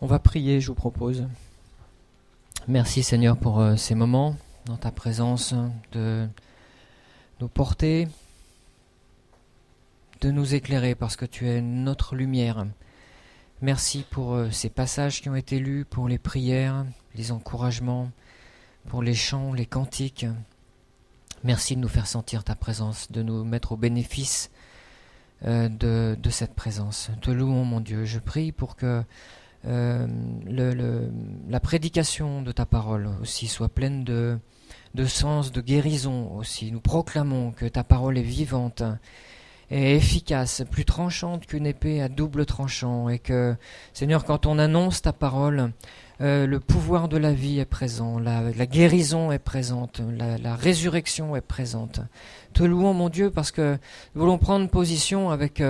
On va prier, je vous propose. Merci Seigneur pour ces moments dans ta présence, de nous porter, de nous éclairer parce que tu es notre lumière. Merci pour ces passages qui ont été lus, pour les prières, les encouragements, pour les chants, les cantiques. Merci de nous faire sentir ta présence, de nous mettre au bénéfice de cette présence. Te louons mon Dieu. Je prie pour que la prédication de ta parole aussi soit pleine de sens, de guérison aussi. Nous proclamons que ta parole est vivante et efficace, plus tranchante qu'une épée à double tranchant, et que, Seigneur, quand on annonce ta parole, le pouvoir de la vie est présent, la guérison est présente, la résurrection est présente. Te louons, mon Dieu, parce que nous voulons prendre position avec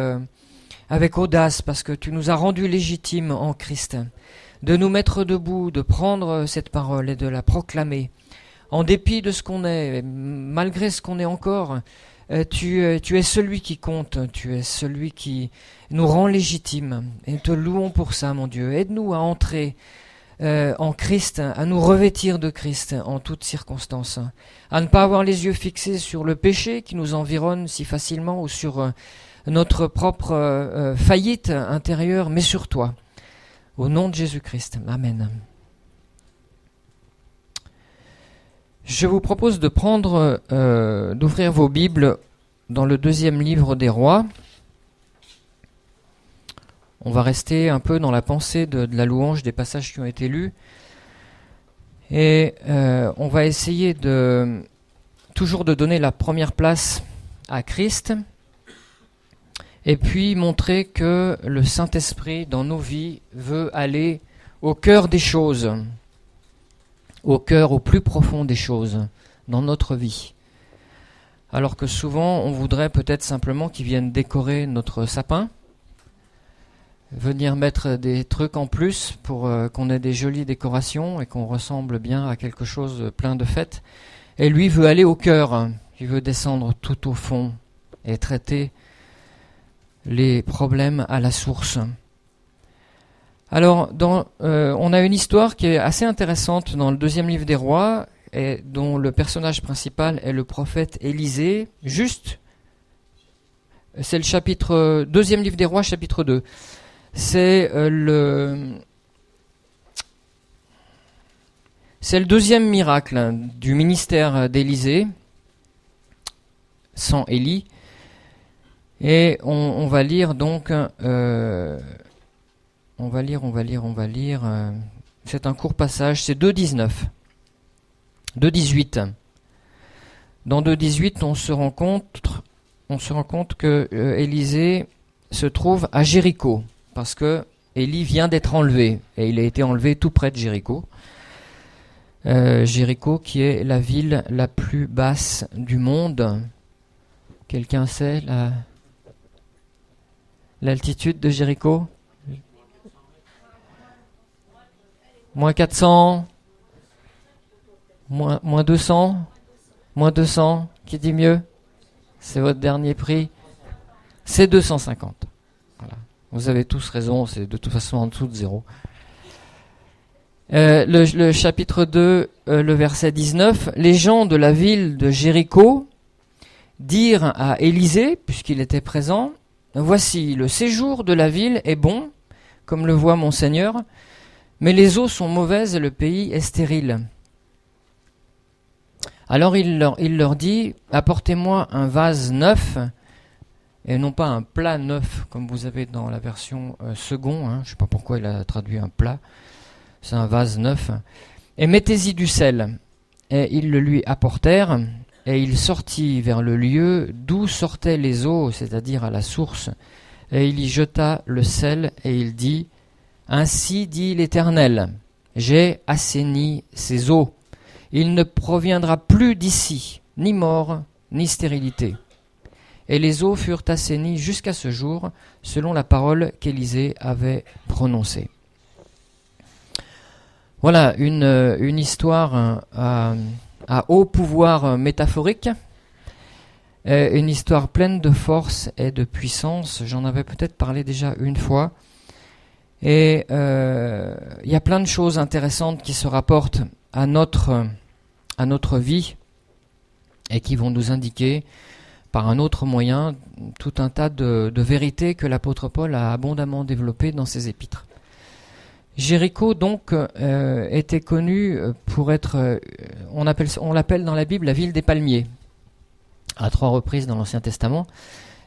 audace, parce que tu nous as rendus légitimes en Christ, de nous mettre debout, de prendre cette parole et de la proclamer. En dépit de ce qu'on est, malgré ce qu'on est encore, tu es celui qui compte, tu es celui qui nous rend légitimes. Et te louons pour ça, mon Dieu. Aide-nous à entrer en Christ, à nous revêtir de Christ en toutes circonstances, à ne pas avoir les yeux fixés sur le péché qui nous environne si facilement ou sur notre propre faillite intérieure, mais sur toi. Au nom de Jésus-Christ. Amen. Je vous propose de d'ouvrir vos Bibles dans le 2e livre des Rois. On va rester un peu dans la pensée de la louange des passages qui ont été lus. Et on va essayer toujours de donner la première place à Christ. Et puis montrer que le Saint-Esprit dans nos vies veut aller au cœur des choses. Au cœur, au plus profond des choses dans notre vie. Alors que souvent, on voudrait peut-être simplement qu'ils viennent décorer notre sapin, venir mettre des trucs en plus pour qu'on ait des jolies décorations et qu'on ressemble bien à quelque chose plein de fêtes. Et lui veut aller au cœur, il veut descendre tout au fond et traiter les problèmes à la source. Alors, on a une histoire qui est assez intéressante dans le 2e livre des Rois, et dont le personnage principal est le prophète Élisée. C'est le chapitre 2e livre des Rois, chapitre 2. C'est le 2e miracle du ministère d'Élisée, sans Élie. Et on va lire donc... On va lire. C'est un court passage, c'est 2,18. Dans 2,18, on se rend compte que Élisée se trouve à Jéricho, parce que Élie vient d'être enlevé, et il a été enlevé tout près de Jéricho. Jéricho, qui est la ville la plus basse du monde. Quelqu'un sait l'altitude de Jéricho ? Moins 400, moins 200, moins 200, qui dit mieux? C'est votre dernier prix. C'est 250. Voilà. Vous avez tous raison, c'est de toute façon en dessous de 0. Le chapitre 2, le verset 19, les gens de la ville de Jéricho dirent à Élisée, puisqu'il était présent, voici, le séjour de la ville est bon, comme le voit mon Seigneur, mais les eaux sont mauvaises et le pays est stérile. Alors il leur dit, apportez-moi un vase neuf, et non pas un plat neuf, comme vous avez dans la version second, je ne sais pas pourquoi il a traduit un plat, c'est un vase neuf, et mettez-y du sel. Et ils le lui apportèrent, et il sortit vers le lieu d'où sortaient les eaux, c'est-à-dire à la source, et il y jeta le sel, et il dit, ainsi dit l'Éternel, j'ai assaini ces eaux. Il ne proviendra plus d'ici, ni mort, ni stérilité. Et les eaux furent assainies jusqu'à ce jour, selon la parole qu'Élisée avait prononcée. Voilà une histoire à haut pouvoir métaphorique, une histoire pleine de force et de puissance. J'en avais peut-être parlé déjà une fois. Et il y a plein de choses intéressantes qui se rapportent à notre vie et qui vont nous indiquer par un autre moyen tout un tas de vérités que l'apôtre Paul a abondamment développées dans ses épîtres. Jéricho donc était connu pour être, on l'appelle dans la Bible la ville des palmiers, à 3 reprises dans l'Ancien Testament,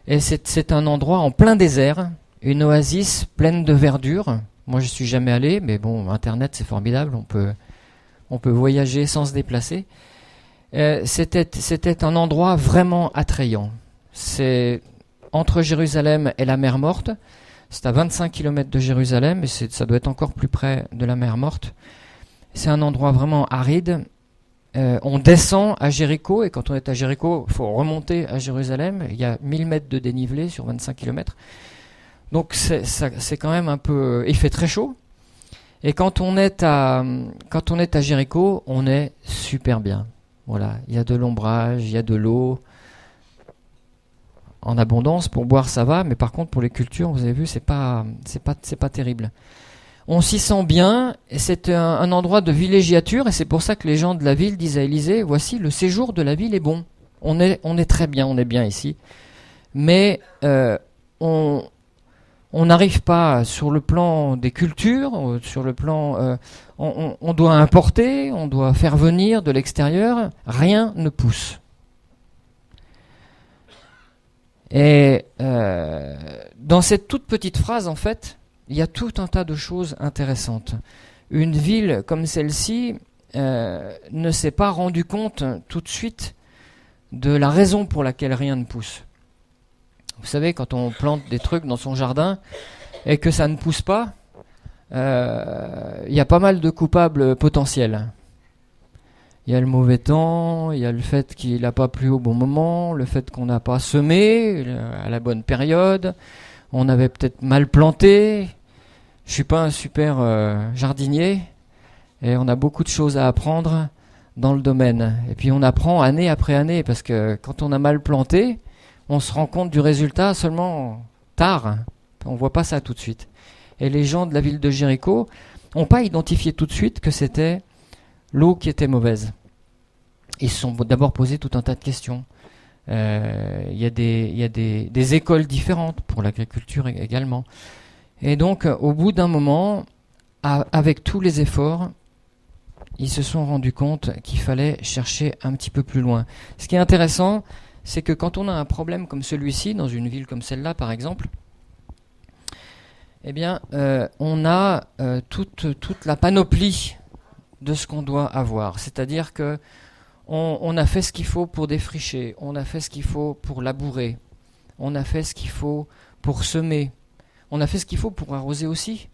et c'est un endroit en plein désert, une oasis pleine de verdure. Moi je suis jamais allé, mais bon, Internet c'est formidable, on peut voyager sans se déplacer. C'était un endroit vraiment attrayant. C'est entre Jérusalem et la mer Morte. C'est à 25 km de Jérusalem et ça doit être encore plus près de la mer Morte. C'est un endroit vraiment aride. On descend à Jéricho et quand on est à Jéricho, il faut remonter à Jérusalem. Il y a 1000 mètres de dénivelé sur 25 km. Donc c'est quand même un peu... Il fait très chaud. Et quand on est à Jéricho, on est super bien. Voilà, il y a de l'ombrage, il y a de l'eau en abondance. Pour boire, ça va, mais par contre pour les cultures, vous avez vu, c'est pas terrible. On s'y sent bien, et c'est un endroit de villégiature, et c'est pour ça que les gens de la ville disent à Élisée, voici, le séjour de la ville est bon. On est très bien, on est bien ici. Mais on n'arrive pas sur le plan des cultures, sur le plan... on doit importer, on doit faire venir de l'extérieur, rien ne pousse. Et dans cette toute petite phrase, en fait, il y a tout un tas de choses intéressantes. Une ville comme celle-ci ne s'est pas rendue compte tout de suite de la raison pour laquelle rien ne pousse. Vous savez, quand on plante des trucs dans son jardin et que ça ne pousse pas, il y a pas mal de coupables potentiels. Il y a le mauvais temps, il y a le fait qu'il n'a pas plu au bon moment, le fait qu'on n'a pas semé à la bonne période, on avait peut-être mal planté. Je suis pas un super jardinier et on a beaucoup de choses à apprendre dans le domaine. Et puis on apprend année après année parce que quand on a mal planté, on se rend compte du résultat seulement tard. On voit pas ça tout de suite. Et les gens de la ville de Jéricho n'ont pas identifié tout de suite que c'était l'eau qui était mauvaise. Ils se sont d'abord posé tout un tas de questions. Il y a des écoles différentes pour l'agriculture également. Et donc, au bout d'un moment, avec tous les efforts, ils se sont rendus compte qu'il fallait chercher un petit peu plus loin. Ce qui est intéressant, c'est que quand on a un problème comme celui-ci, dans une ville comme celle-là par exemple, eh bien, on a toute la panoplie de ce qu'on doit avoir. C'est-à-dire que on a fait ce qu'il faut pour défricher, on a fait ce qu'il faut pour labourer, on a fait ce qu'il faut pour semer, on a fait ce qu'il faut pour arroser aussi.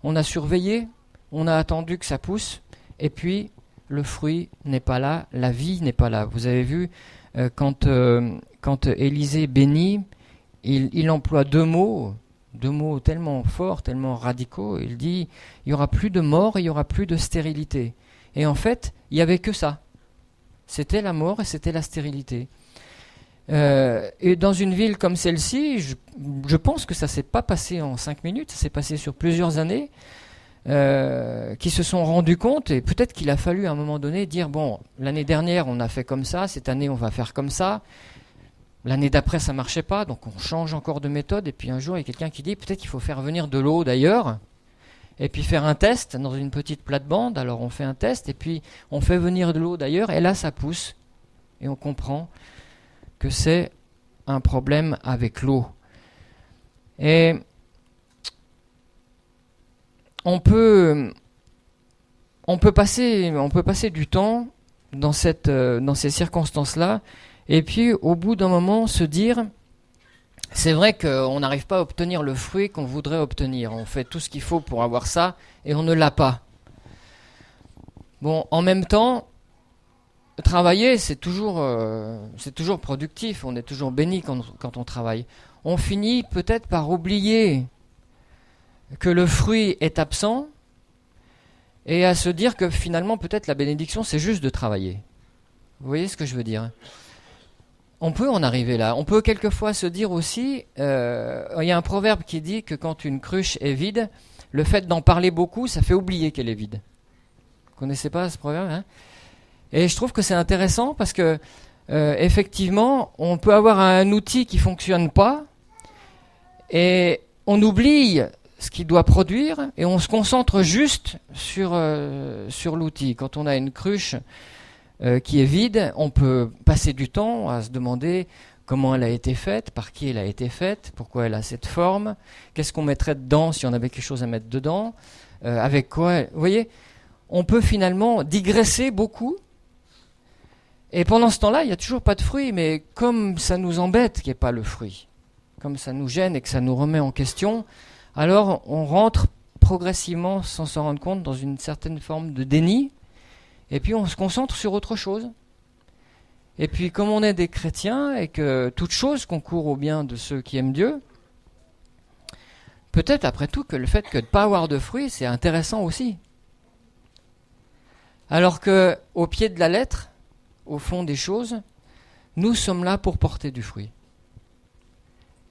On a surveillé, on a attendu que ça pousse, et puis le fruit n'est pas là, la vie n'est pas là. Vous avez vu, quand Élisée bénit, il emploie deux mots tellement forts, tellement radicaux. Il dit, il n'y aura plus de mort et il n'y aura plus de stérilité. Et en fait, il n'y avait que ça. C'était la mort et c'était la stérilité. Et dans une ville comme celle-ci, je pense que ça ne s'est pas passé en 5 minutes, ça s'est passé sur plusieurs années, qui se sont rendus compte, et peut-être qu'il a fallu à un moment donné dire, bon, l'année dernière on a fait comme ça, cette année on va faire comme ça, l'année d'après ça ne marchait pas, donc on change encore de méthode, et puis un jour il y a quelqu'un qui dit, peut-être qu'il faut faire venir de l'eau d'ailleurs, et puis faire un test dans une petite plate-bande. Alors on fait un test, et puis on fait venir de l'eau d'ailleurs, et là ça pousse, et on comprend que c'est un problème avec l'eau. Et on peut passer du temps dans ces circonstances-là, et puis au bout d'un moment se dire, c'est vrai qu'on n'arrive pas à obtenir le fruit qu'on voudrait obtenir. On fait tout ce qu'il faut pour avoir ça, et on ne l'a pas. Bon, en même temps, travailler, c'est toujours productif, on est toujours béni quand on travaille. On finit peut-être par oublier que le fruit est absent et à se dire que finalement peut-être la bénédiction c'est juste de travailler. Vous voyez ce que je veux dire ? On peut en arriver là. On peut quelquefois se dire aussi, il y a un proverbe qui dit que quand une cruche est vide, le fait d'en parler beaucoup, ça fait oublier qu'elle est vide. Vous connaissez pas ce proverbe, hein? Et je trouve que c'est intéressant parce que effectivement, on peut avoir un outil qui fonctionne pas et on oublie ce qu'il doit produire et on se concentre juste sur l'outil. Quand on a une cruche qui est vide, on peut passer du temps à se demander comment elle a été faite, par qui elle a été faite, pourquoi elle a cette forme, qu'est-ce qu'on mettrait dedans si on avait quelque chose à mettre dedans, avec quoi. Vous voyez, on peut finalement digresser beaucoup. Et pendant ce temps-là, il n'y a toujours pas de fruit, mais comme ça nous embête qu'il n'y ait pas le fruit, comme ça nous gêne et que ça nous remet en question, alors on rentre progressivement, sans s'en rendre compte, dans une certaine forme de déni, et puis on se concentre sur autre chose. Et puis comme on est des chrétiens et que toute chose concourt au bien de ceux qui aiment Dieu, peut-être après tout que le fait que de ne pas avoir de fruits, c'est intéressant aussi. Alors que au pied de la lettre, au fond des choses, nous sommes là pour porter du fruit.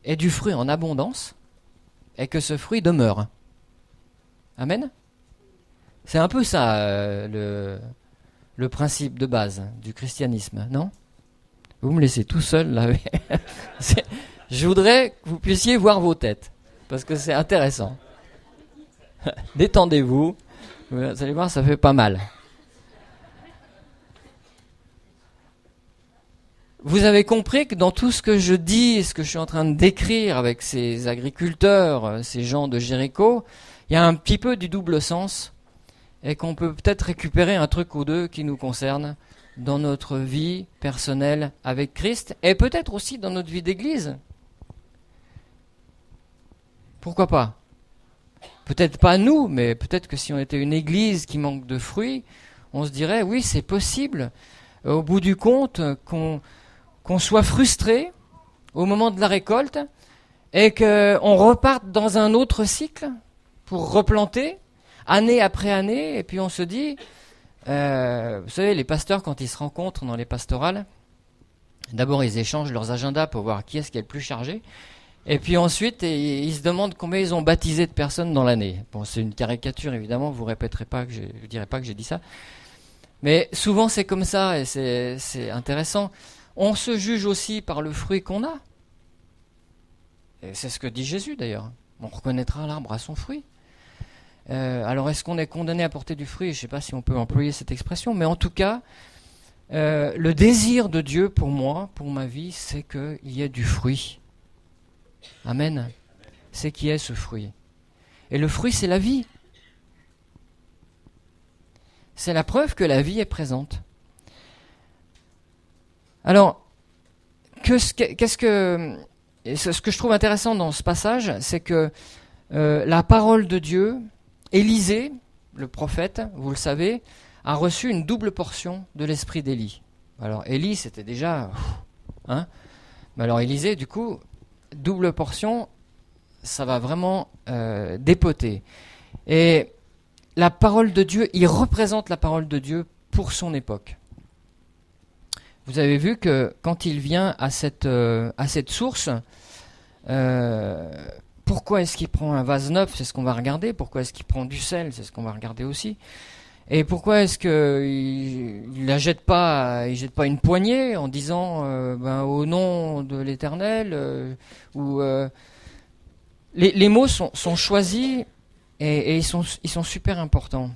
Et du fruit en abondance, et que ce fruit demeure. Amen. C'est un peu ça le principe de base du christianisme, non? Vous me laissez tout seul là. Je voudrais que vous puissiez voir vos têtes, parce que c'est intéressant. Détendez-vous, vous allez voir, ça fait pas mal. Vous avez compris que dans tout ce que je dis, ce que je suis en train de décrire avec ces agriculteurs, ces gens de Jéricho, il y a un petit peu du double sens et qu'on peut peut-être récupérer un truc ou deux qui nous concerne dans notre vie personnelle avec Christ et peut-être aussi dans notre vie d'église. Pourquoi pas? Peut-être pas nous, mais peut-être que si on était une église qui manque de fruits, on se dirait oui, c'est possible, au bout du compte, qu'on soit frustré au moment de la récolte et qu'on reparte dans un autre cycle pour replanter année après année, et puis on se dit, vous savez, les pasteurs quand ils se rencontrent dans les pastorales, d'abord ils échangent leurs agendas pour voir qui est-ce qui est le plus chargé, et puis ensuite ils se demandent combien ils ont baptisé de personnes dans l'année. Bon, c'est une caricature évidemment, vous répéterez pas que je dirai pas que j'ai dit ça, mais souvent c'est comme ça et c'est intéressant. On se juge aussi par le fruit qu'on a. Et c'est ce que dit Jésus d'ailleurs. On reconnaîtra l'arbre à son fruit. Alors est-ce qu'on est condamné à porter du fruit? Je ne sais pas si on peut employer cette expression, mais en tout cas, le désir de Dieu pour moi, pour ma vie, c'est qu'il y ait du fruit. Amen. C'est qu'il y ait ce fruit. Et le fruit, c'est la vie. C'est la preuve que la vie est présente. Alors, ce que je trouve intéressant dans ce passage, c'est que la parole de Dieu, Élisée, le prophète, vous le savez, a reçu une double portion de l'esprit d'Élie. Alors Élie, c'était déjà... Mais alors Élisée, du coup, double portion, ça va vraiment dépoter. Et la parole de Dieu, il représente la parole de Dieu pour son époque. Vous avez vu que quand il vient à cette source, pourquoi est-ce qu'il prend un vase neuf? C'est ce qu'on va regarder. Pourquoi est-ce qu'il prend du sel? C'est ce qu'on va regarder aussi. Et pourquoi est-ce qu'il la jette pas? Il jette pas une poignée en disant au nom de l'Éternel les mots sont choisis et ils sont super importants.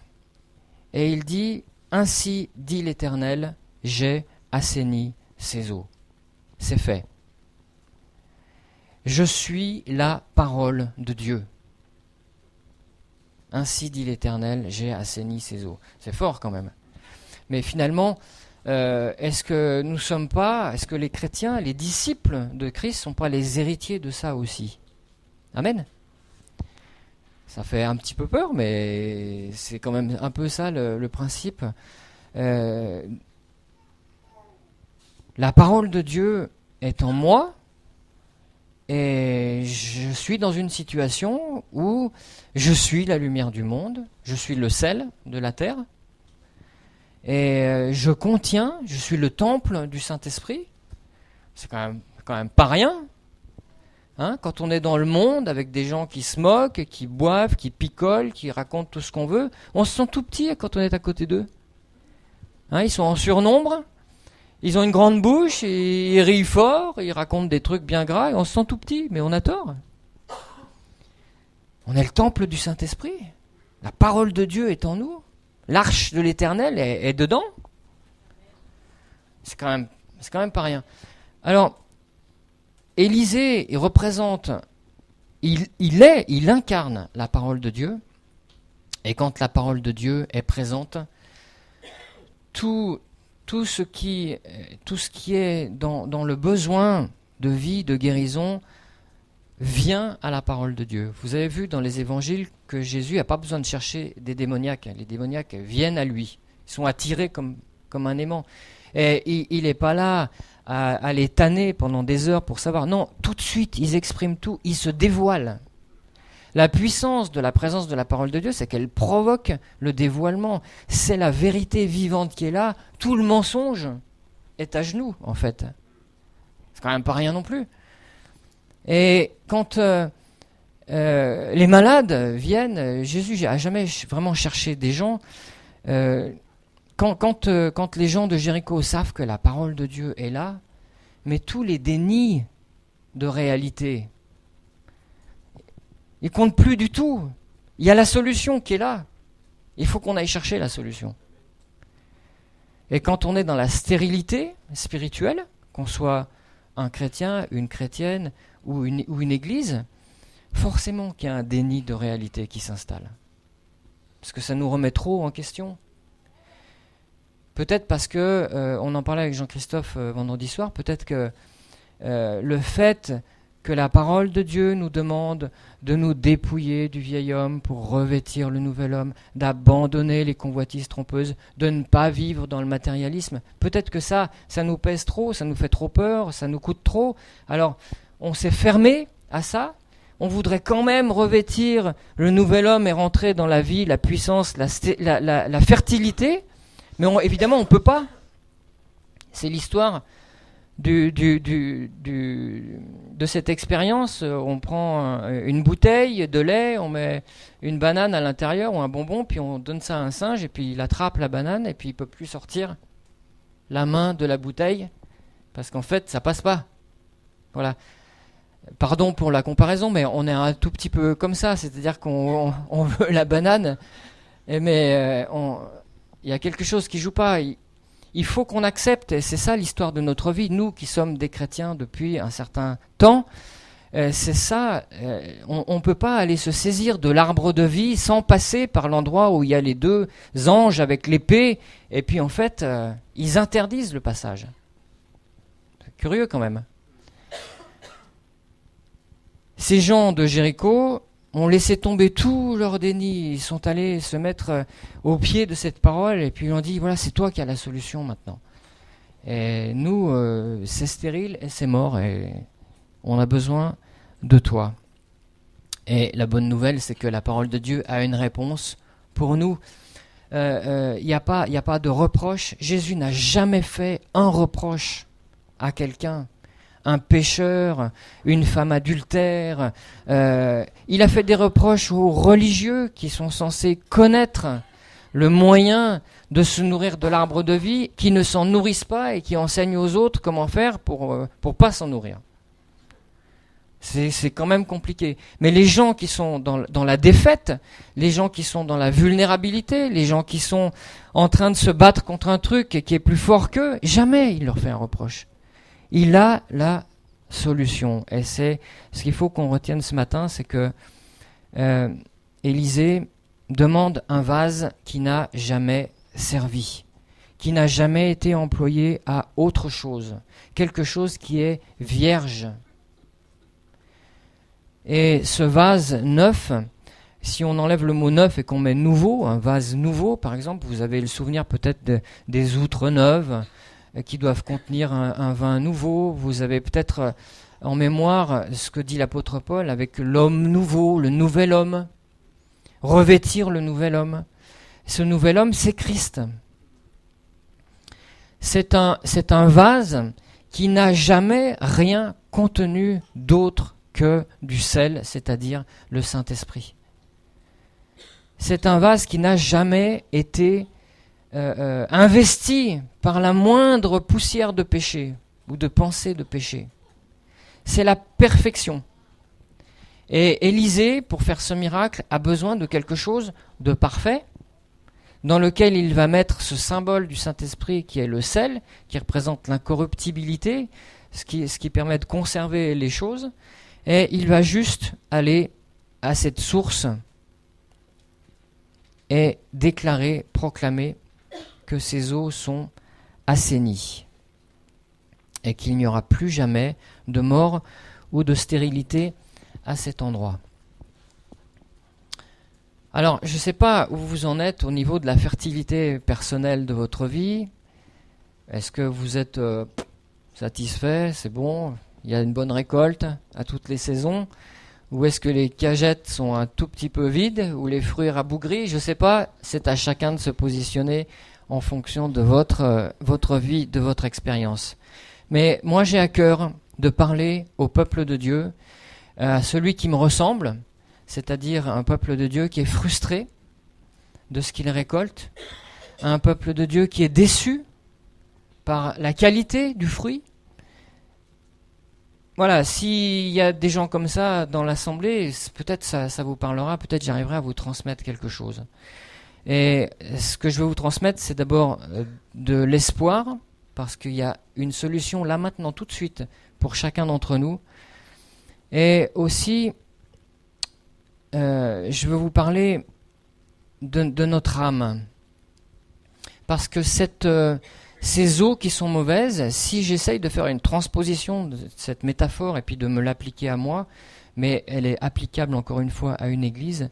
Et il dit ainsi dit l'Éternel, j'ai assaini ses eaux. C'est fait. Je suis la parole de Dieu. Ainsi dit l'Éternel, j'ai assaini ses eaux. C'est fort quand même. Mais finalement, est-ce que les chrétiens, les disciples de Christ, ne sont pas les héritiers de ça aussi? Amen. Ça fait un petit peu peur, mais c'est quand même un peu ça le principe. La parole de Dieu est en moi et je suis dans une situation où je suis la lumière du monde, je suis le sel de la terre et je suis le temple du Saint-Esprit. C'est quand même pas rien. Quand on est dans le monde avec des gens qui se moquent, qui boivent, qui picolent, qui racontent tout ce qu'on veut, on se sent tout petit quand on est à côté d'eux. Ils sont en surnombre, ils ont une grande bouche, et ils rient fort, ils racontent des trucs bien gras, et on se sent tout petit, mais on a tort. On est le temple du Saint-Esprit. La parole de Dieu est en nous. L'arche de l'Éternel est dedans. C'est quand même pas rien. Alors, Élisée, il représente, il incarne la parole de Dieu. Et quand la parole de Dieu est présente, tout ce qui est dans le besoin de vie, de guérison, vient à la parole de Dieu. Vous avez vu dans les évangiles que Jésus n'a pas besoin de chercher des démoniaques. Les démoniaques viennent à lui. Ils sont attirés comme un aimant. Et il n'est pas là à les tanner pendant des heures pour savoir. Non, tout de suite, ils expriment tout, ils se dévoilent. La puissance de la présence de la parole de Dieu, c'est qu'elle provoque le dévoilement. C'est la vérité vivante qui est là. Tout le mensonge est à genoux, en fait. C'est quand même pas rien non plus. Et quand les malades viennent, Jésus n'a jamais vraiment cherché des gens. Quand les gens de Jéricho savent que la parole de Dieu est là, mais tous les dénis de réalité, ils comptent plus du tout. Il y a la solution qui est là. Il faut qu'on aille chercher la solution. Et quand on est dans la stérilité spirituelle, qu'on soit un chrétien, une chrétienne ou une église, forcément qu'il y a un déni de réalité qui s'installe. Parce que ça nous remet trop en question. Peut-être parce que, on en parlait avec Jean-Christophe vendredi soir, peut-être que le fait que la parole de Dieu nous demande de nous dépouiller du vieil homme pour revêtir le nouvel homme, d'abandonner les convoitises trompeuses, de ne pas vivre dans le matérialisme, peut-être que ça nous pèse trop, ça nous fait trop peur, ça nous coûte trop. Alors, on s'est fermé à ça. On voudrait quand même revêtir le nouvel homme et rentrer dans la vie, la puissance, la fertilité. Mais évidemment, on ne peut pas. C'est l'histoire de cette expérience. On prend une bouteille de lait, on met une banane à l'intérieur ou un bonbon, puis on donne ça à un singe, et puis il attrape la banane, et puis il ne peut plus sortir la main de la bouteille, parce qu'en fait, ça passe pas. Voilà. Pardon pour la comparaison, mais on est un tout petit peu comme ça, c'est-à-dire qu'on veut la banane, mais il y a quelque chose qui joue pas. Il faut qu'on accepte, et c'est ça l'histoire de notre vie, nous qui sommes des chrétiens depuis un certain temps, c'est ça, on ne peut pas aller se saisir de l'arbre de vie sans passer par l'endroit où il y a les deux anges avec l'épée, et puis en fait, ils interdisent le passage. C'est curieux quand même. Ces gens de Jéricho ont laissé tomber tout leur déni. Ils sont allés se mettre au pied de cette parole et puis ils ont dit, voilà, c'est toi qui as la solution maintenant. Et nous, c'est stérile et c'est mort et on a besoin de toi. Et la bonne nouvelle, c'est que la parole de Dieu a une réponse pour nous. Il n'y a pas de reproche. Jésus n'a jamais fait un reproche à quelqu'un. Un pécheur, une femme adultère. Il a fait des reproches aux religieux qui sont censés connaître le moyen de se nourrir de l'arbre de vie, qui ne s'en nourrissent pas et qui enseignent aux autres comment faire pour pas s'en nourrir. C'est quand même compliqué. Mais les gens qui sont dans la défaite, les gens qui sont dans la vulnérabilité, les gens qui sont en train de se battre contre un truc qui est plus fort qu'eux, jamais il leur fait un reproche. Il a la solution. Et c'est ce qu'il faut qu'on retienne ce matin, c'est que Élisée demande un vase qui n'a jamais servi, qui n'a jamais été employé à autre chose, quelque chose qui est vierge. Et ce vase neuf, si on enlève le mot neuf et qu'on met nouveau, un vase nouveau par exemple, vous avez le souvenir peut-être des outres neuves, qui doivent contenir un vin nouveau. Vous avez peut-être en mémoire ce que dit l'apôtre Paul avec l'homme nouveau, le nouvel homme. Revêtir le nouvel homme. Ce nouvel homme, c'est Christ. C'est un vase qui n'a jamais rien contenu d'autre que du sel, c'est-à-dire le Saint-Esprit. C'est un vase qui n'a jamais été investi par la moindre poussière de péché ou de pensée de péché. C'est la perfection. Et Élisée, pour faire ce miracle, a besoin de quelque chose de parfait, dans lequel il va mettre ce symbole du Saint-Esprit qui est le sel, qui représente l'incorruptibilité, ce qui permet de conserver les choses, et il va juste aller à cette source et déclarer, proclamer que ces eaux sont assainies et qu'il n'y aura plus jamais de mort ou de stérilité à cet endroit. Alors, je ne sais pas où vous en êtes au niveau de la fertilité personnelle de votre vie. Est-ce que vous êtes satisfait, c'est bon, il y a une bonne récolte à toutes les saisons? Ou est-ce que les cagettes sont un tout petit peu vides ou les fruits rabougris? Je ne sais pas, c'est à chacun de se positionner en fonction de votre vie, de votre expérience. Mais moi j'ai à cœur de parler au peuple de Dieu, à celui qui me ressemble, c'est-à-dire un peuple de Dieu qui est frustré de ce qu'il récolte, un peuple de Dieu qui est déçu par la qualité du fruit. Voilà, s'il y a des gens comme ça dans l'assemblée, peut-être ça vous parlera, peut-être j'arriverai à vous transmettre quelque chose. Et ce que je veux vous transmettre, c'est d'abord de l'espoir, parce qu'il y a une solution là maintenant, tout de suite, pour chacun d'entre nous. Et aussi, je veux vous parler de notre âme. Parce que ces eaux qui sont mauvaises, si j'essaye de faire une transposition de cette métaphore et puis de me l'appliquer à moi, mais elle est applicable encore une fois à une église,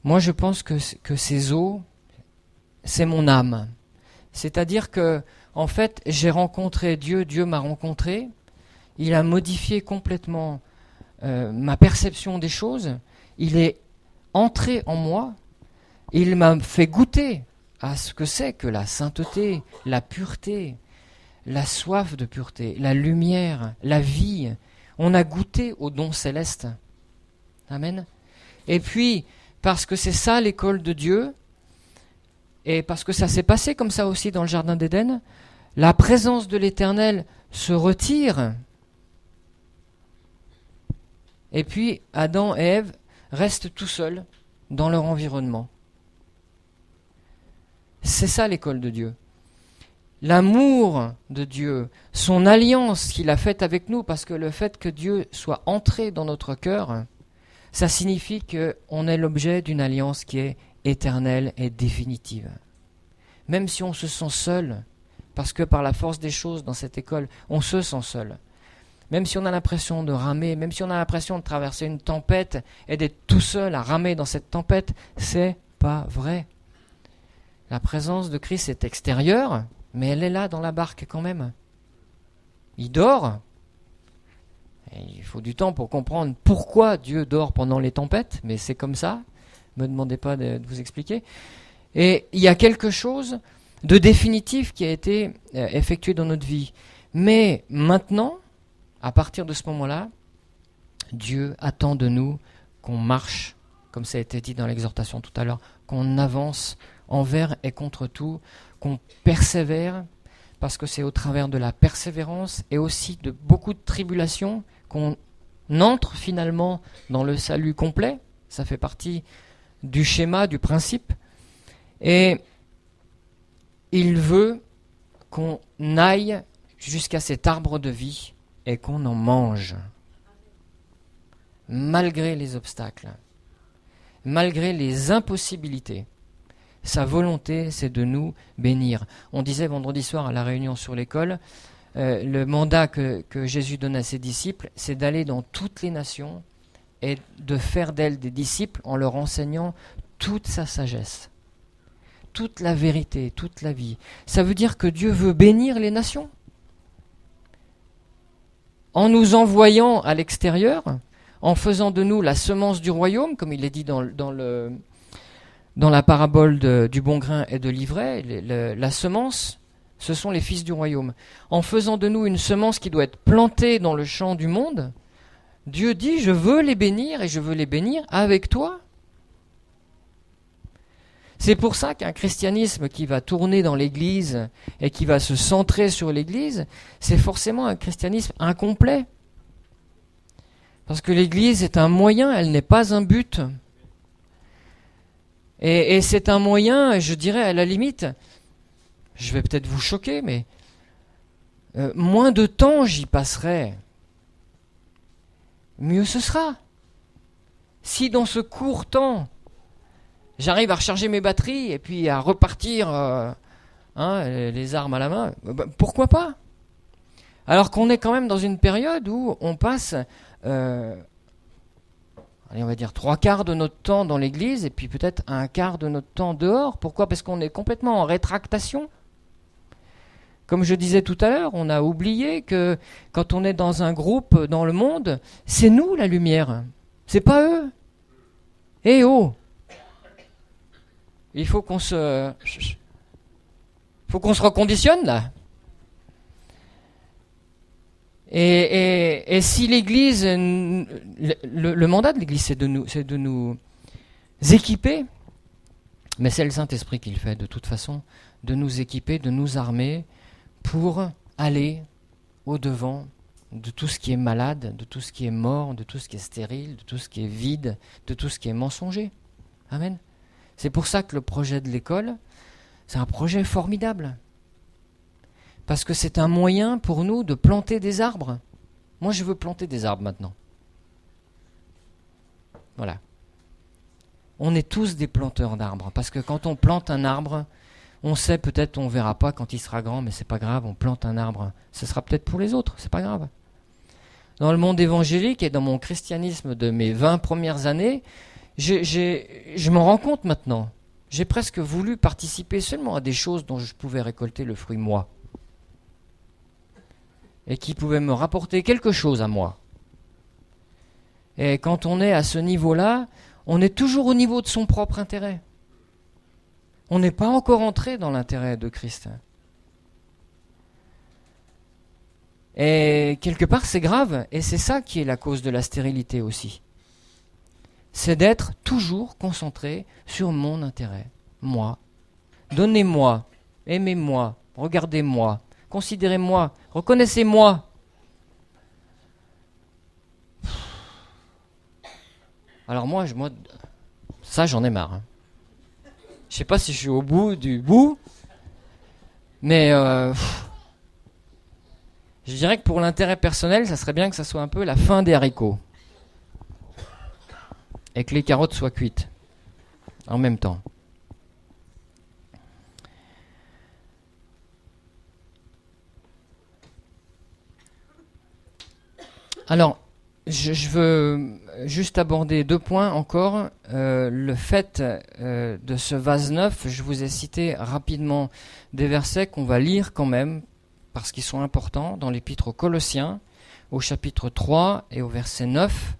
moi je pense que ces eaux, c'est mon âme. C'est-à-dire que, en fait, j'ai rencontré Dieu, Dieu m'a rencontré, il a modifié complètement ma perception des choses, il est entré en moi, il m'a fait goûter à ce que c'est que la sainteté, la pureté, la soif de pureté, la lumière, la vie. On a goûté au don céleste. Amen. Et puis, parce que c'est ça l'école de Dieu, et parce que ça s'est passé comme ça aussi dans le Jardin d'Éden, la présence de l'Éternel se retire. Et puis, Adam et Ève restent tout seuls dans leur environnement. C'est ça l'école de Dieu. L'amour de Dieu, son alliance qu'il a faite avec nous, parce que le fait que Dieu soit entré dans notre cœur, ça signifie qu'on est l'objet d'une alliance qui est éternelle et définitive. Même si on se sent seul, parce que par la force des choses dans cette école, on se sent seul. Même si on a l'impression de ramer, même si on a l'impression de traverser une tempête et d'être tout seul à ramer dans cette tempête, c'est pas vrai. La présence de Christ est extérieure, mais elle est là dans la barque quand même. Il dort. Et il faut du temps pour comprendre pourquoi Dieu dort pendant les tempêtes, mais c'est comme ça. Ne me demandez pas de vous expliquer. Et il y a quelque chose de définitif qui a été effectué dans notre vie. Mais maintenant, à partir de ce moment-là, Dieu attend de nous qu'on marche, comme ça a été dit dans l'exhortation tout à l'heure, qu'on avance envers et contre tout, qu'on persévère, parce que c'est au travers de la persévérance et aussi de beaucoup de tribulations qu'on entre finalement dans le salut complet. Ça fait partie du schéma, du principe. Et il veut qu'on aille jusqu'à cet arbre de vie et qu'on en mange, malgré les obstacles, malgré les impossibilités. Sa volonté, c'est de nous bénir. On disait vendredi soir à la réunion sur l'école, le mandat que Jésus donne à ses disciples, c'est d'aller dans toutes les nations et de faire d'elles des disciples en leur enseignant toute sa sagesse, toute la vérité, toute la vie. Ça veut dire que Dieu veut bénir les nations. En nous envoyant à l'extérieur, en faisant de nous la semence du royaume, comme il est dit dans la parabole du bon grain et de l'ivraie, la semence, ce sont les fils du royaume. En faisant de nous une semence qui doit être plantée dans le champ du monde, Dieu dit, je veux les bénir et je veux les bénir avec toi. C'est pour ça qu'un christianisme qui va tourner dans l'Église et qui va se centrer sur l'Église, c'est forcément un christianisme incomplet. Parce que l'Église est un moyen, elle n'est pas un but. Et c'est un moyen, je dirais à la limite, je vais peut-être vous choquer, mais moins de temps j'y passerai, mieux ce sera. Si dans ce court temps, j'arrive à recharger mes batteries et puis à repartir les armes à la main, pourquoi pas? Alors qu'on est quand même dans une période où on passe, on va dire 3/4 de notre temps dans l'église et puis peut-être 1/4 de notre temps dehors. Pourquoi? Parce qu'on est complètement en rétractation. Comme je disais tout à l'heure, on a oublié que quand on est dans un groupe dans le monde, c'est nous la lumière, c'est pas eux. Eh oh! Il faut qu'on se reconditionne là. Et si l'Église, le mandat de l'Église, c'est de nous équiper, mais c'est le Saint-Esprit qui le fait de toute façon, de nous équiper, de nous armer pour aller au-devant de tout ce qui est malade, de tout ce qui est mort, de tout ce qui est stérile, de tout ce qui est vide, de tout ce qui est mensonger. Amen. C'est pour ça que le projet de l'école, c'est un projet formidable. Parce que c'est un moyen pour nous de planter des arbres. Moi, je veux planter des arbres maintenant. Voilà. On est tous des planteurs d'arbres. Parce que quand on plante un arbre, on sait peut-être, on ne verra pas quand il sera grand, mais c'est pas grave, on plante un arbre. Ce sera peut-être pour les autres, c'est pas grave. Dans le monde évangélique et dans mon christianisme de mes 20 premières années, je m'en rends compte maintenant. J'ai presque voulu participer seulement à des choses dont je pouvais récolter le fruit moi. Et qui pouvaient me rapporter quelque chose à moi. Et quand on est à ce niveau-là, on est toujours au niveau de son propre intérêt. On n'est pas encore entré dans l'intérêt de Christ. Et quelque part, c'est grave. Et c'est ça qui est la cause de la stérilité aussi. C'est d'être toujours concentré sur mon intérêt. Moi. Donnez-moi. Aimez-moi. Regardez-moi. Considérez-moi. Reconnaissez-moi. Alors moi, ça j'en ai marre. Je sais pas si je suis au bout du bout, mais je dirais que pour l'intérêt personnel, ça serait bien que ça soit un peu la fin des haricots. Et que les carottes soient cuites en même temps. Alors, je veux juste aborder 2 points encore. Le fait de ce vase neuf, je vous ai cité rapidement des versets qu'on va lire quand même, parce qu'ils sont importants, dans l'épître aux Colossiens, au chapitre 3 et au verset 9.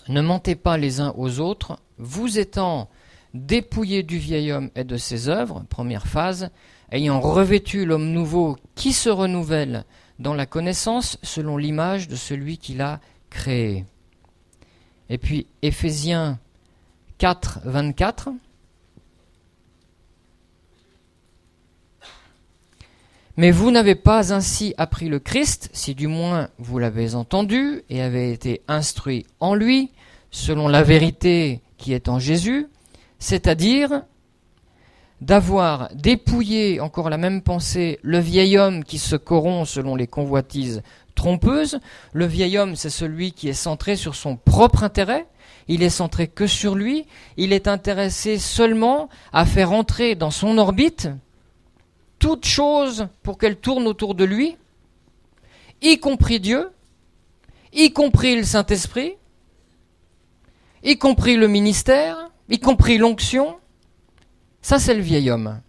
Ne mentez pas les uns aux autres, vous étant dépouillés du vieil homme et de ses œuvres, première phase, ayant revêtu l'homme nouveau qui se renouvelle dans la connaissance selon l'image de celui qui l'a créé. Et puis Éphésiens 4, 24. Mais vous n'avez pas ainsi appris le Christ, si du moins vous l'avez entendu et avez été instruit en lui, selon la vérité qui est en Jésus, c'est-à-dire d'avoir dépouillé, encore la même pensée, le vieil homme qui se corrompt selon les convoitises trompeuses. Le vieil homme, c'est celui qui est centré sur son propre intérêt, il est centré que sur lui, il est intéressé seulement à faire entrer dans son orbite toute chose pour qu'elle tourne autour de lui, y compris Dieu, y compris le Saint-Esprit, y compris le ministère, y compris l'onction. Ça, c'est le vieil homme.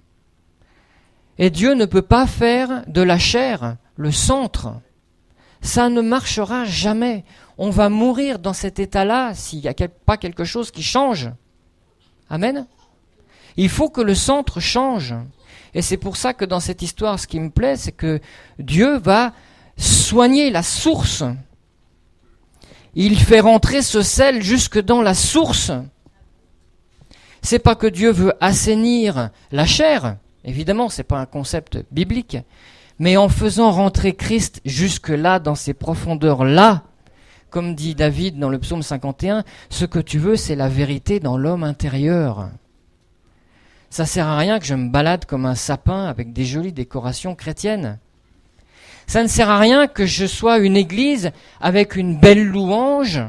Et Dieu ne peut pas faire de la chair le centre. Ça ne marchera jamais. On va mourir dans cet état-là s'il n'y a pas quelque chose qui change. Amen. Il faut que le centre change. Et c'est pour ça que dans cette histoire, ce qui me plaît, c'est que Dieu va soigner la source. Il fait rentrer ce sel jusque dans la source. C'est pas que Dieu veut assainir la chair, évidemment, c'est pas un concept biblique, mais en faisant rentrer Christ jusque là, dans ces profondeurs-là, comme dit David dans le psaume 51, ce que tu veux, c'est la vérité dans l'homme intérieur. Ça sert à rien que je me balade comme un sapin avec des jolies décorations chrétiennes. Ça ne sert à rien que je sois une église avec une belle louange,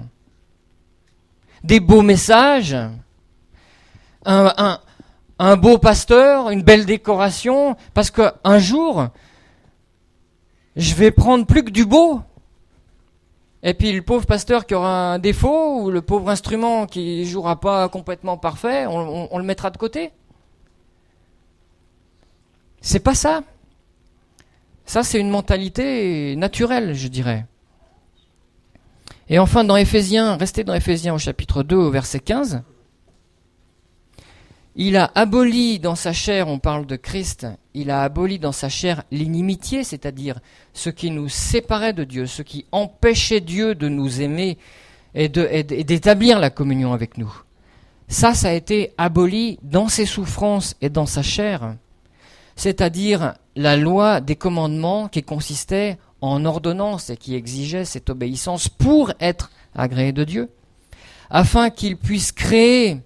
des beaux messages, un beau pasteur, une belle décoration, parce qu'un jour, je vais prendre plus que du beau. Et puis le pauvre pasteur qui aura un défaut, ou le pauvre instrument qui jouera pas complètement parfait, on le mettra de côté. C'est pas ça. Ça, c'est une mentalité naturelle, je dirais. Et enfin, dans Éphésiens, restez dans Éphésiens au chapitre 2, au verset 15. Il a aboli dans sa chair, on parle de Christ, il a aboli dans sa chair l'inimitié, c'est-à-dire ce qui nous séparait de Dieu, ce qui empêchait Dieu de nous aimer et d'établir la communion avec nous. Ça a été aboli dans ses souffrances et dans sa chair, c'est-à-dire la loi des commandements qui consistait en ordonnance et qui exigeait cette obéissance pour être agréé de Dieu, afin qu'il puisse créer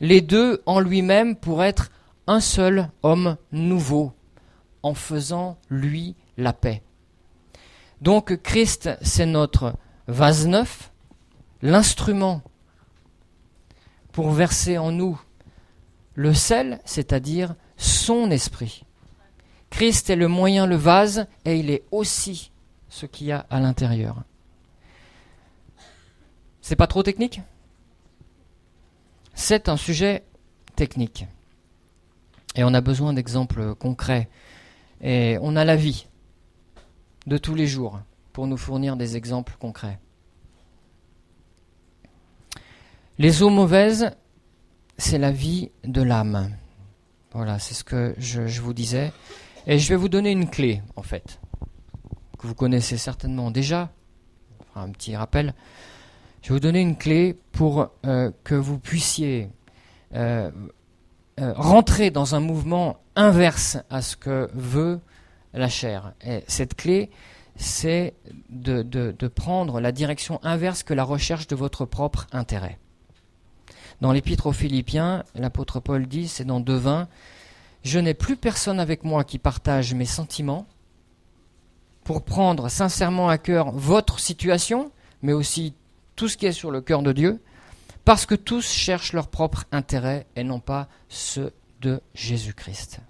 les deux en lui-même pour être un seul homme nouveau, en faisant lui la paix. Donc Christ, c'est notre vase neuf, l'instrument pour verser en nous le sel, c'est-à-dire son esprit. Christ est le moyen, le vase, et il est aussi ce qu'il y a à l'intérieur. C'est pas trop technique ? C'est un sujet technique. Et on a besoin d'exemples concrets. Et on a la vie de tous les jours pour nous fournir des exemples concrets. Les eaux mauvaises, c'est la vie de l'âme. Voilà, c'est ce que je vous disais. Et je vais vous donner une clé, en fait, que vous connaissez certainement déjà. Un petit rappel. Je vais vous donner une clé pour que vous puissiez rentrer dans un mouvement inverse à ce que veut la chair. Et cette clé, c'est de prendre la direction inverse que la recherche de votre propre intérêt. Dans l'Épître aux Philippiens, l'apôtre Paul dit, c'est dans 2:20, « Je n'ai plus personne avec moi qui partage mes sentiments pour prendre sincèrement à cœur votre situation, mais aussi tout ce qui est sur le cœur de Dieu, parce que tous cherchent leur propre intérêt et non pas ceux de Jésus-Christ. »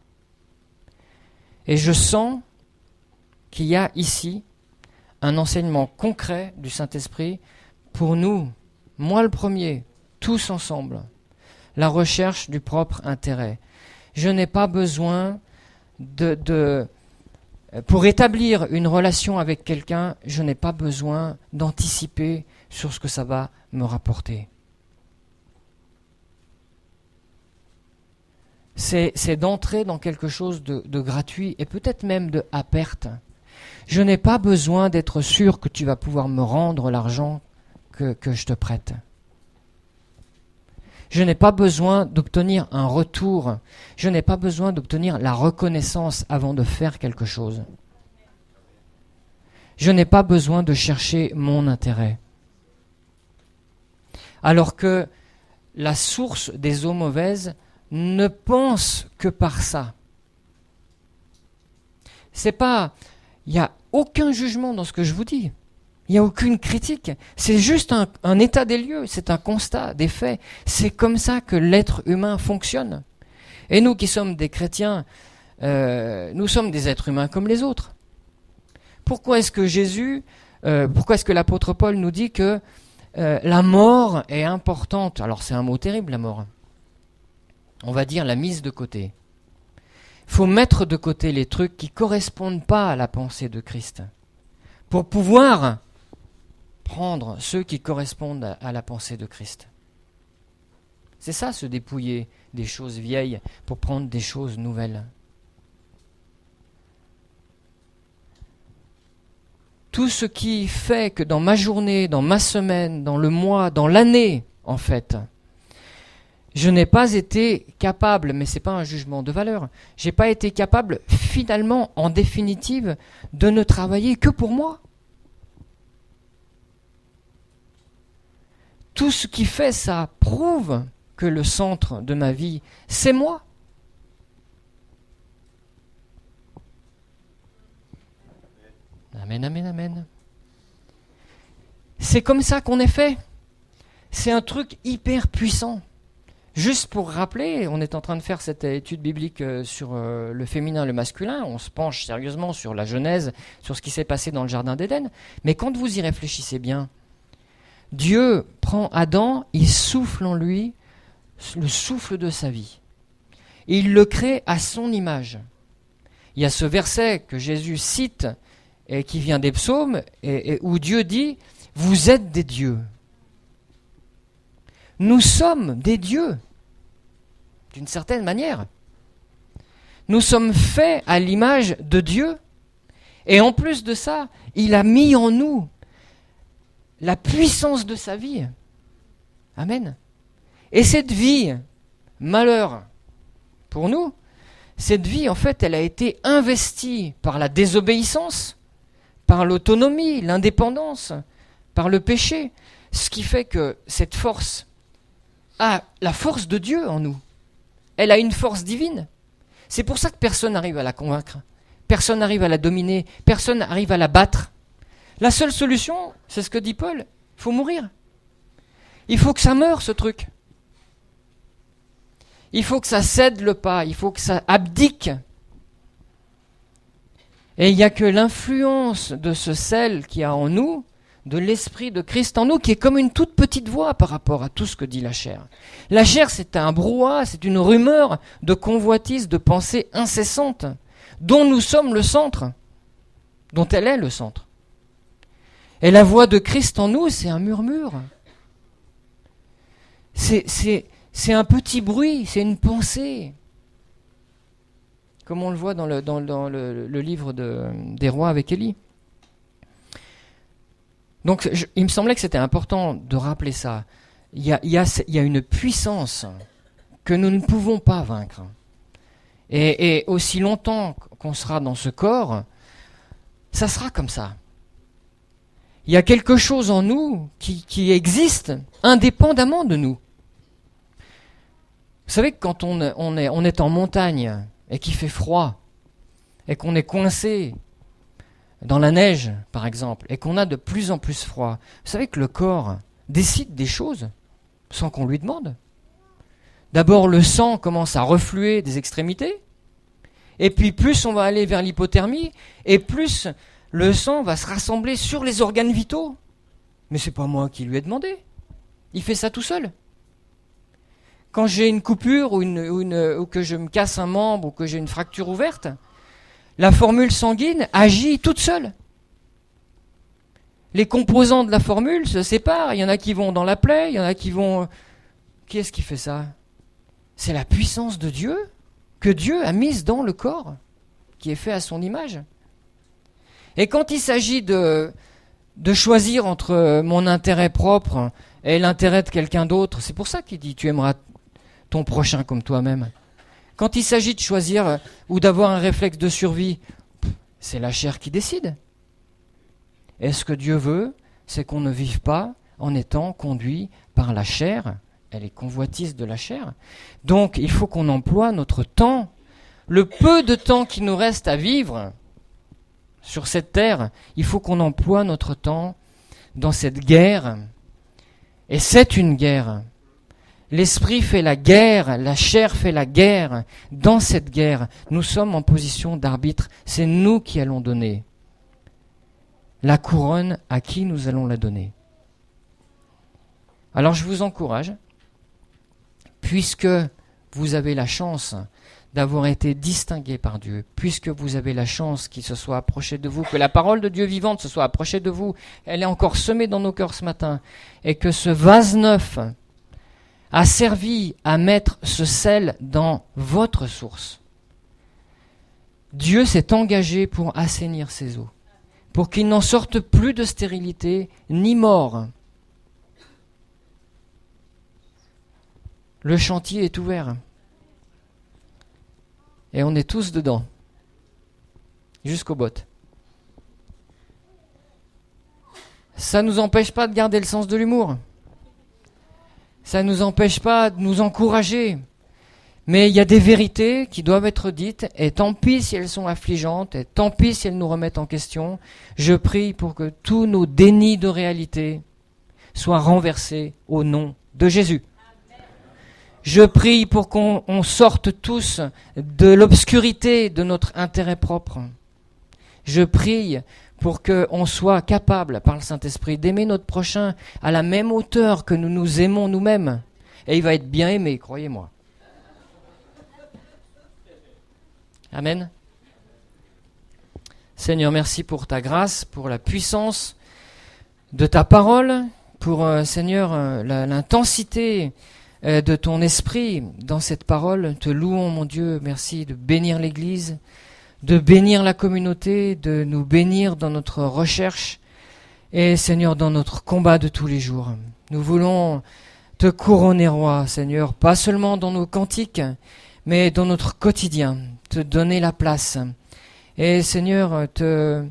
Et je sens qu'il y a ici un enseignement concret du Saint-Esprit pour nous, moi le premier, tous ensemble, la recherche du propre intérêt. Je n'ai pas besoin pour établir une relation avec quelqu'un, je n'ai pas besoin d'anticiper sur ce que ça va me rapporter. C'est d'entrer dans quelque chose de gratuit et peut-être même de à perte. Je n'ai pas besoin d'être sûr que tu vas pouvoir me rendre l'argent que je te prête. Je n'ai pas besoin d'obtenir un retour. Je n'ai pas besoin d'obtenir la reconnaissance avant de faire quelque chose. Je n'ai pas besoin de chercher mon intérêt. Alors que la source des eaux mauvaises ne pense que par ça. C'est pas, il n'y a aucun jugement dans ce que je vous dis. Il n'y a aucune critique. C'est juste un état des lieux, c'est un constat, des faits. C'est comme ça que l'être humain fonctionne. Et nous qui sommes des chrétiens, nous sommes des êtres humains comme les autres. Pourquoi est-ce que l'apôtre Paul nous dit que la mort est importante? Alors c'est un mot terrible, la mort. On va dire la mise de côté. Il faut mettre de côté les trucs qui ne correspondent pas à la pensée de Christ pour pouvoir prendre ceux qui correspondent à la pensée de Christ. C'est ça, se dépouiller des choses vieilles pour prendre des choses nouvelles. Tout ce qui fait que dans ma journée, dans ma semaine, dans le mois, dans l'année, en fait, je n'ai pas été capable, mais ce n'est pas un jugement de valeur, j'ai pas été capable, finalement, en définitive, de ne travailler que pour moi. Tout ce qui fait ça prouve que le centre de ma vie, c'est moi. Amen, amen, amen. C'est comme ça qu'on est fait. C'est un truc hyper puissant. Juste pour rappeler, on est en train de faire cette étude biblique sur le féminin et le masculin. On se penche sérieusement sur la Genèse, sur ce qui s'est passé dans le Jardin d'Éden. Mais quand vous y réfléchissez bien, Dieu prend Adam, il souffle en lui le souffle de sa vie. Et il le crée à son image. Il y a ce verset que Jésus cite et qui vient des psaumes, et où Dieu dit « Vous êtes des dieux ». Nous sommes des dieux, d'une certaine manière. Nous sommes faits à l'image de Dieu, et en plus de ça, il a mis en nous la puissance de sa vie. Amen. Et cette vie, malheur pour nous, cette vie, en fait, elle a été investie par la désobéissance, par l'autonomie, l'indépendance, par le péché, ce qui fait que cette force a la force de Dieu en nous. Elle a une force divine. C'est pour ça que personne n'arrive à la convaincre, personne n'arrive à la dominer, personne n'arrive à la battre. La seule solution, c'est ce que dit Paul, il faut mourir. Il faut que ça meure, ce truc. Il faut que ça cède le pas, il faut que ça abdique. Et il n'y a que l'influence de ce sel qu'il y a en nous, de l'Esprit de Christ en nous, qui est comme une toute petite voix par rapport à tout ce que dit la chair. La chair, c'est un brouhaha, c'est une rumeur de convoitise, de pensée incessante, dont nous sommes le centre, dont elle est le centre. Et la voix de Christ en nous, c'est un murmure. C'est un petit bruit, c'est une pensée. Comme on le voit dans le livre des rois avec Élie. Donc il me semblait que c'était important de rappeler ça. Il y a une puissance que nous ne pouvons pas vaincre. Et aussi longtemps qu'on sera dans ce corps, ça sera comme ça. Il y a quelque chose en nous qui existe indépendamment de nous. Vous savez que quand on est en montagne et qu'il fait froid et qu'on est coincé dans la neige, par exemple, et qu'on a de plus en plus froid, vous savez que le corps décide des choses sans qu'on lui demande. D'abord, le sang commence à refluer des extrémités, et puis plus on va aller vers l'hypothermie, et plus le sang va se rassembler sur les organes vitaux. Mais c'est pas moi qui lui ai demandé. Il fait ça tout seul. Quand j'ai une coupure ou que je me casse un membre ou que j'ai une fracture ouverte, la formule sanguine agit toute seule. Les composants de la formule se séparent. Il y en a qui vont dans la plaie, il y en a qui vont... Qui est-ce qui fait ça? C'est la puissance de Dieu que Dieu a mise dans le corps, qui est fait à son image. Et quand il s'agit de choisir entre mon intérêt propre et l'intérêt de quelqu'un d'autre, c'est pour ça qu'il dit « tu aimeras ton prochain comme toi-même ». Quand il s'agit de choisir ou d'avoir un réflexe de survie, c'est la chair qui décide. Et ce que Dieu veut, c'est qu'on ne vive pas en étant conduit par la chair et les convoitises de la chair. Donc il faut qu'on emploie notre temps, le peu de temps qui nous reste à vivre sur cette terre, il faut qu'on emploie notre temps dans cette guerre. Et c'est une guerre. L'esprit fait la guerre, la chair fait la guerre. Dans cette guerre, nous sommes en position d'arbitre. C'est nous qui allons donner la couronne à qui nous allons la donner. Alors je vous encourage, puisque vous avez la chance d'avoir été distingué par Dieu, puisque vous avez la chance qu'il se soit approché de vous, que la parole de Dieu vivante se soit approchée de vous, elle est encore semée dans nos cœurs ce matin, et que ce vase neuf a servi à mettre ce sel dans votre source. Dieu s'est engagé pour assainir ces eaux, pour qu'il n'en sorte plus de stérilité ni mort. Le chantier est ouvert. Et on est tous dedans, jusqu'aux bottes. Ça ne nous empêche pas de garder le sens de l'humour. Ça ne nous empêche pas de nous encourager. Mais il y a des vérités qui doivent être dites, et tant pis si elles sont affligeantes, et tant pis si elles nous remettent en question. Je prie pour que tous nos dénis de réalité soient renversés au nom de Jésus. Je prie pour qu'on sorte tous de l'obscurité de notre intérêt propre. Je prie pour qu'on soit capable, par le Saint-Esprit, d'aimer notre prochain à la même hauteur que nous nous aimons nous-mêmes. Et il va être bien aimé, croyez-moi. Amen. Seigneur, merci pour ta grâce, pour la puissance de ta parole, pour, Seigneur, l'intensité de ton esprit dans cette parole. Te louons, mon Dieu, merci de bénir l'Église, de bénir la communauté, de nous bénir dans notre recherche et, Seigneur, dans notre combat de tous les jours. Nous voulons te couronner, roi, Seigneur, pas seulement dans nos cantiques, mais dans notre quotidien, te donner la place. Et, Seigneur, te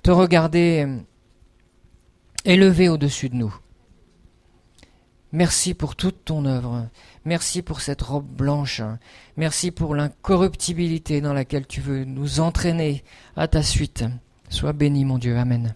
regarder élevé au-dessus de nous. Merci pour toute ton œuvre. Merci pour cette robe blanche. Merci pour l'incorruptibilité dans laquelle tu veux nous entraîner à ta suite. Sois béni, mon Dieu. Amen.